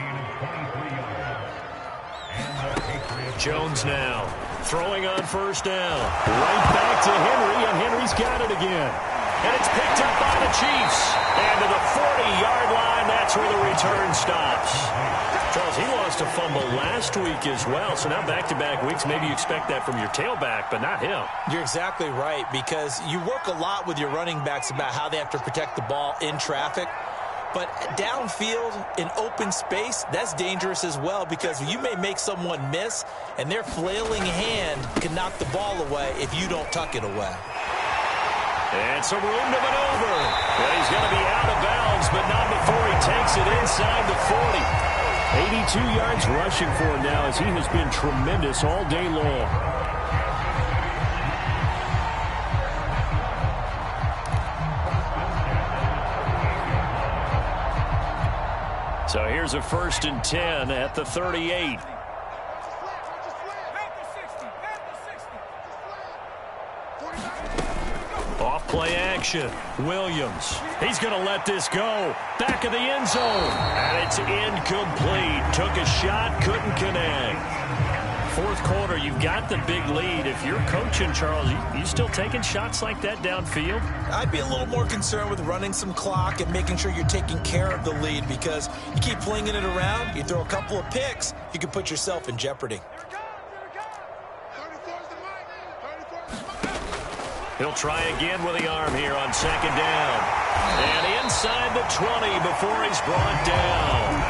Jones now throwing on first down. Right back to Henry, and Henry's got it again. And it's picked up by the Chiefs. And to the 40-yard line, that's where the return stops. Charles, he lost a fumble last week as well, so now back-to-back weeks, maybe you expect that from your tailback, but not him. You're exactly right, because you work a lot with your running backs about how they have to protect the ball in traffic. But downfield in open space, that's dangerous as well because you may make someone miss, and their flailing hand can knock the ball away if you don't tuck it away. And some room to maneuver. And he's going to be out of bounds, but not before he takes it inside the 40. 82 yards rushing for him now as he has been tremendous all day long. So here's a 1st and 10 at the 38. Off play action. Williams. He's going to let this go. Back of the end zone. And it's incomplete. Took a shot, couldn't connect. 4th quarter, you've got the big lead. If you're coaching, Charles, you still taking shots like that downfield? I'd be a little more concerned with running some clock and making sure you're taking care of the lead because you keep flinging it around, you throw a couple of picks, you can put yourself in jeopardy. He'll try again with the arm here on 2nd down. And inside the 20 before he's brought down.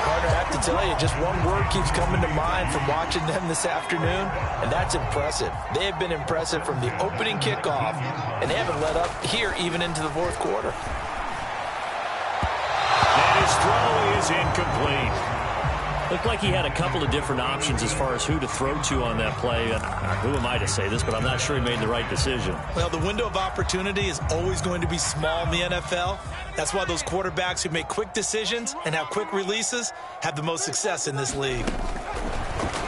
Carter, I have to tell you, just one word keeps coming to mind from watching them this afternoon, and that's impressive. They have been impressive from the opening kickoff, and they haven't let up here even into the 4th quarter. And his throw is incomplete. Looked like he had a couple of different options as far as who to throw to on that play. Who am I to say this, but I'm not sure he made the right decision. Well, the window of opportunity is always going to be small in the NFL. That's why those quarterbacks who make quick decisions and have quick releases have the most success in this league.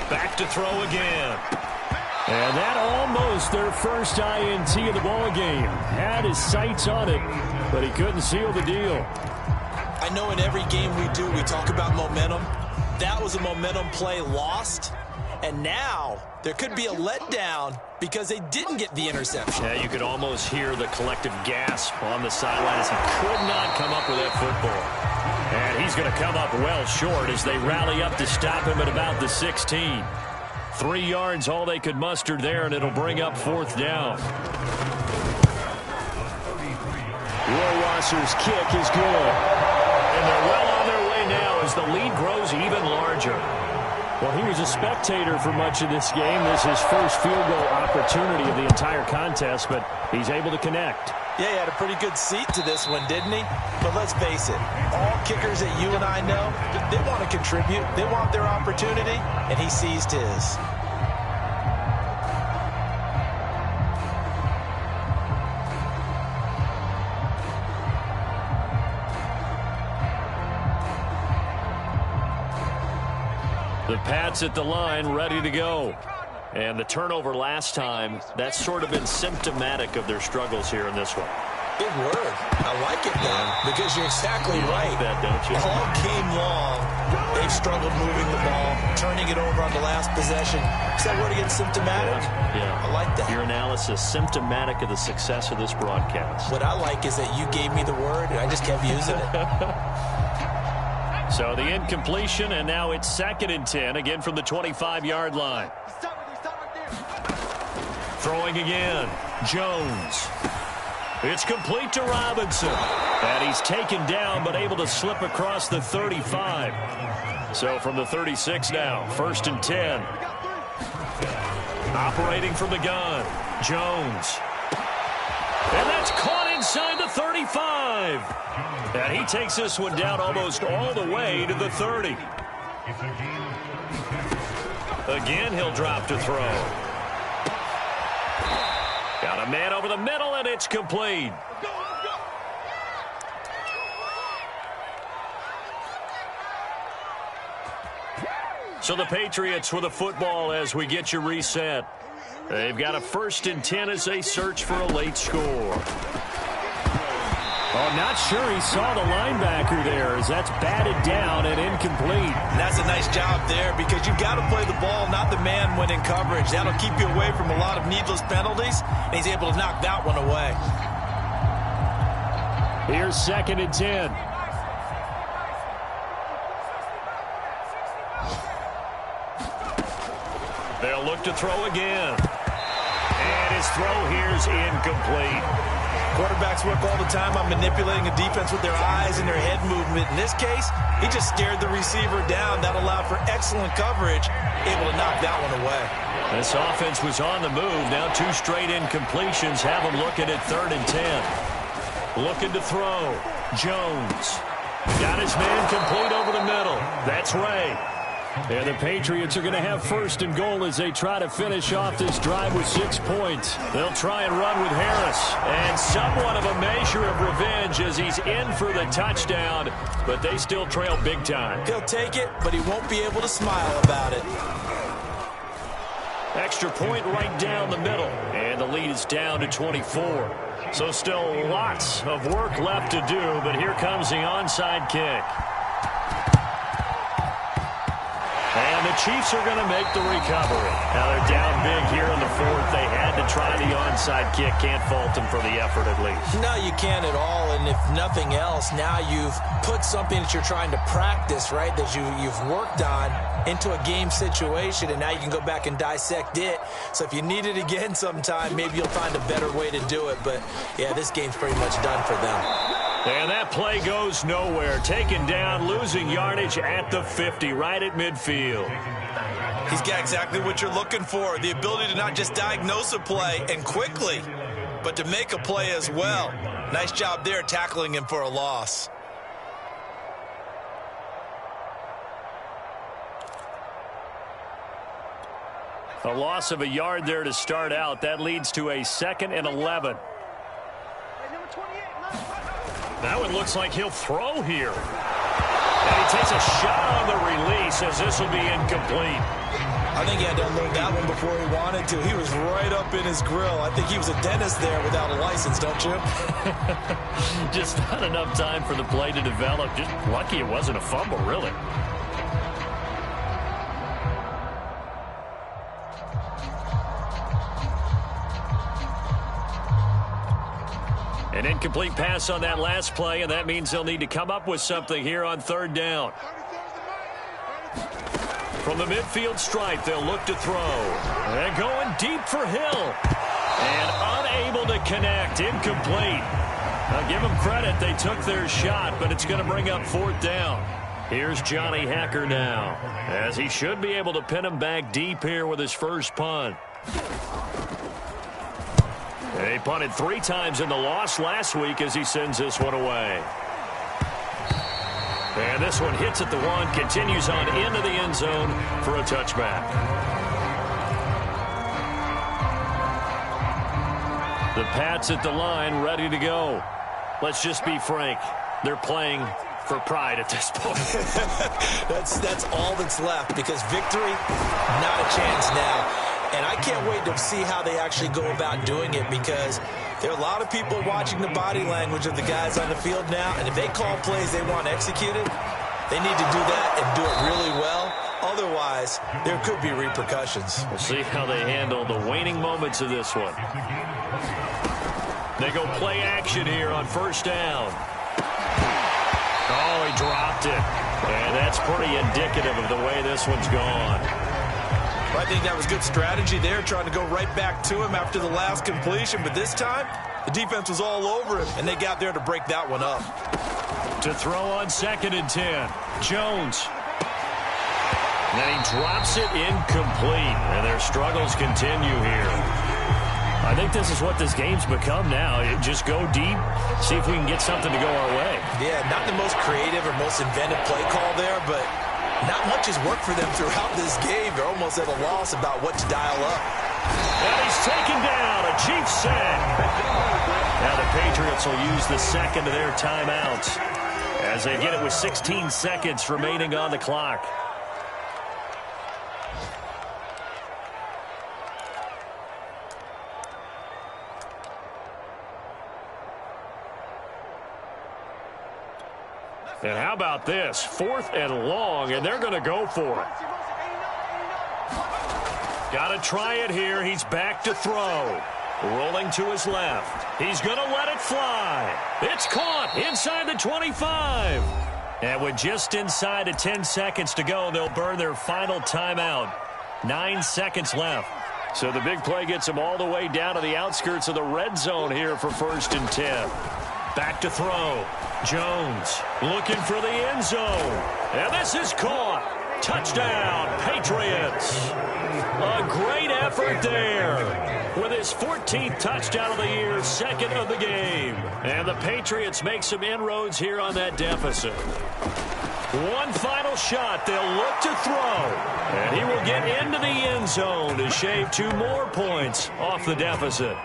Back to throw again. And that almost their first INT of the ball game. Had his sights on it, but he couldn't seal the deal. I know in every game we do, we talk about momentum. That was a momentum play lost, and now there could be a letdown because they didn't get the interception. Yeah, you could almost hear the collective gasp on the sideline as he could not come up with that football. And he's going to come up well short as they rally up to stop him at about the 16. 3 yards, all they could muster there, and it'll bring up 4th down. Rohrwasser's kick is good. And they're well on their way now as the lead grows even larger. Well, he was a spectator for much of this game. This is his first field goal opportunity of the entire contest, but he's able to connect. Yeah, he had a pretty good seat to this one, didn't he? But let's face it, all kickers that you and I know, they want to contribute. They want their opportunity, and he seized his. The Pats at the line, ready to go. And the turnover last time, that's sort of been symptomatic of their struggles here in this one. Big word. I like it, though, because you're exactly right. Like that, don't you? All game long, they've struggled moving the ball, turning it over on the last possession. Is that word again, symptomatic? Yeah. I like that. Your analysis, symptomatic of the success of this broadcast. What I like is that you gave me the word, and I just kept using it. So the incompletion, and now it's 2nd and 10, again from the 25-yard line. Throwing again, Jones. It's complete to Robinson. And he's taken down, but able to slip across the 35. So from the 36 now, 1st and 10. Operating from the gun, Jones. And that's caught inside the 35. And he takes this one down almost all the way to the 30. Again, he'll drop to throw. Got a man over the middle, and it's complete. So the Patriots with a football as we get you reset. They've got a 1st and 10 as they search for a late score. Oh, not sure he saw the linebacker there as that's batted down and incomplete. That's a nice job there because you've got to play the ball, not the man when in coverage. That'll keep you away from a lot of needless penalties, and he's able to knock that one away. Here's 2nd and 10. They'll look to throw again. And his throw here's incomplete. Quarterbacks work all the time on manipulating a defense with their eyes and their head movement. In this case, he just stared the receiver down. That allowed for excellent coverage, able to knock that one away. This offense was on the move. Now 2 straight incompletions have them looking at 3rd and 10. Looking to throw. Jones. Got his man complete over the middle. That's Ray. And the Patriots are going to have 1st and goal as they try to finish off this drive with 6 points. They'll try and run with Harris. And somewhat of a measure of revenge as he's in for the touchdown. But they still trail big time. He'll take it, but he won't be able to smile about it. Extra point right down the middle. And the lead is down to 24. So still lots of work left to do, but here comes the onside kick. And the Chiefs are going to make the recovery. Now they're down big here in the 4th. They had to try the onside kick. Can't fault them for the effort at least. No, you can't at all. And if nothing else, now you've put something that you're trying to practice, right, that you've worked on into a game situation, and now you can go back and dissect it. So if you need it again sometime, maybe you'll find a better way to do it. But, yeah, this game's pretty much done for them. And that play goes nowhere. Taken down, losing yardage at the 50, right at midfield. He's got exactly what you're looking for, the ability to not just diagnose a play and quickly, but to make a play as well. Nice job there tackling him for a loss. A loss of a yard there to start out. That leads to a 2nd and 11. Now it looks like he'll throw here. And he takes a shot on the release as this will be incomplete. I think he had to unload that one before he wanted to. He was right up in his grill. I think he was a dentist there without a license, don't you? Just not enough time for the play to develop. Just lucky it wasn't a fumble, really. An incomplete pass on that last play, and that means they'll need to come up with something here on 3rd down. From the midfield stripe, they'll look to throw. And going deep for Hill. And unable to connect. Incomplete. Now give them credit. They took their shot, but it's going to bring up 4th down. Here's Johnny Hacker now, as he should be able to pin him back deep here with his first punt. He punted 3 times in the loss last week as he sends this one away. And this one hits at the 1, continues on into the end zone for a touchback. The Pats at the line, ready to go. Let's just be frank. They're playing for pride at this point. That's all that's left, because victory, not a chance now. And I can't wait to see how they actually go about doing it, because there are a lot of people watching the body language of the guys on the field now, and if they call plays they want executed, they need to do that and do it really well. Otherwise, there could be repercussions. We'll see how they handle the waning moments of this one. They go play action here on 1st down. Oh, he dropped it. And that's pretty indicative of the way this one's gone. I think that was good strategy there, trying to go right back to him after the last completion. But this time, the defense was all over him, and they got there to break that one up. To throw on 2nd and 10. Jones. And then he drops it incomplete. And their struggles continue here. I think this is what this game's become now. Just go deep, see if we can get something to go our way. Yeah, not the most creative or most inventive play call there, but not much has worked for them throughout this game. They're almost at a loss about what to dial up. And he's taken down. A Chiefs sack. Now the Patriots will use the 2nd of their timeouts as they get it with 16 seconds remaining on the clock. And how about this? 4th and long, and they're going to go for it. Got to try it here. He's back to throw. Rolling to his left. He's going to let it fly. It's caught inside the 25. And with just inside of 10 seconds to go, they'll burn their final timeout. 9 seconds left. So the big play gets him all the way down to the outskirts of the red zone here for 1st and 10. Back to throw. Jones looking for the end zone. And this is caught. Touchdown, Patriots. A great effort there with his 14th touchdown of the year, 2nd of the game. And the Patriots make some inroads here on that deficit. One final shot. They'll look to throw. And he will get into the end zone to shave 2 more points off the deficit.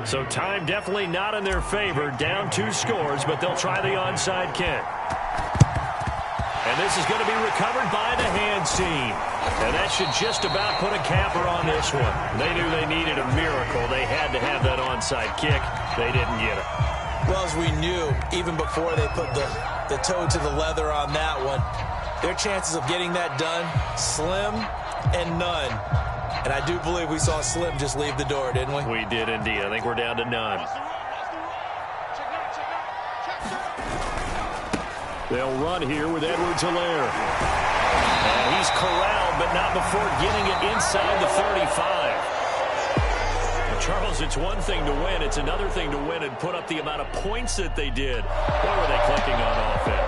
So time definitely not in their favor. Down 2 scores, but they'll try the onside kick. And this is going to be recovered by the hands team. And that should just about put a capper on this one. They knew they needed a miracle. They had to have that onside kick. They didn't get it. Well, as we knew, even before they put the toe to the leather on that one, their chances of getting that done, slim and none. And I do believe we saw Slim just leave the door, didn't we? We did indeed. I think we're down to none. They'll run here with Edwards-Helaire. And he's corralled, but not before getting it inside the 35. Well, Charles, it's one thing to win. It's another thing to win and put up the amount of points that they did. Boy, were they clicking on offense.